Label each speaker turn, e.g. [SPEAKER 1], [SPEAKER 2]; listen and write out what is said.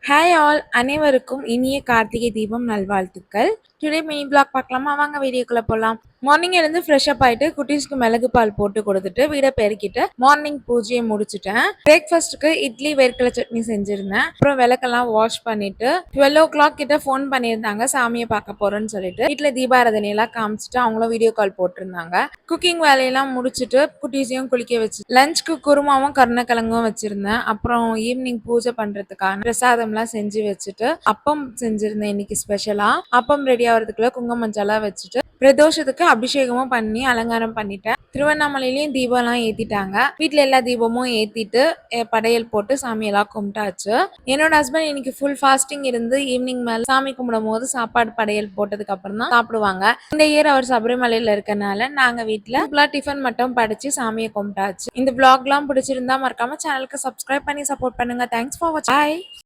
[SPEAKER 1] Hi all அனைவருக்கும் இனிய கார்த்திகை தீபம் நல்வாழ்த்துக்கள். டுடே மினி பிளாக் பார்க்கலாமா? வாங்க வீடியோக்குள்ள போகலாம். மார்னிங் எழுந்து ஃப்ரெஷ் அப் ஆயிட்டு குட்டீஸ்க்கு மிளகு பால் போட்டு கொடுத்துட்டு வீடை பெருக்கிட்டு மார்னிங் பூஜையை முடிச்சுட்டேன். பிரேக்ஃபாஸ்ட்டுக்கு இட்லி வேர்க்கடலை சட்னி செஞ்சிருந்தேன். அப்புறம் விளக்கெல்லாம் வாஷ் பண்ணிட்டு 12 o'clock கிட்ட ஃபோன் பண்ணியிருந்தாங்க சாமியை பார்க்க போறேன்னு சொல்லிட்டு வீட்டில் தீபாராதனை எல்லாம் காமிச்சிட்டு அவங்களும் வீடியோ கால் போட்டிருந்தாங்க. குக்கிங் வேலையெல்லாம் முடிச்சுட்டு குட்டீஸையும் குளிக்க வச்சு லஞ்சுக்கு குருமாவும் கருணக்கிழங்கும் வச்சிருந்தேன். அப்புறம் ஈவினிங் பூஜை பண்றதுக்கான பிரசாதம்லாம் செஞ்சு வச்சுட்டு அப்பம் செஞ்சிருந்தேன். இன்னைக்கு ஸ்பெஷலா அப்பம் ரெடி ஆகிறதுக்குள்ள குங்கும மஞ்சளா வச்சுட்டு பிரதோஷத்துக்கு அபிஷேகமும் பண்ணி அலங்காரம் பண்ணிட்டேன். திருவண்ணாமலையிலயும் தீபம்லாம் ஏத்திட்டாங்க. வீட்டுல எல்லா தீபமும் ஏத்திட்டு படையல் போட்டு சாமியெல்லாம் கும்பிட்டாச்சு. என்னோட ஹஸ்பண்ட் இன்னைக்கு ஃபுல் ஃபாஸ்டிங் இருந்து ஈவினிங் மேல சாமி கும்பிடும் போது சாப்பாடு படையல் போட்டதுக்கு அப்புறம் தான் சாப்பிடுவாங்க. இந்த இயர் அவர் சபரிமலையில இருக்கனால நாங்க வீட்டுல டிஃபன் மட்டும் படிச்சு சாமியை கும்பிட்டாச்சு. இந்த vlogலாம் பிடிச்சிருந்தா மறக்காம சேனலுக்கு சப்ஸ்கிரைப் பண்ணி சப்போர்ட் பண்ணுங்க. தேங்க்ஸ் ஃபார் வாட்சிங். பாய்.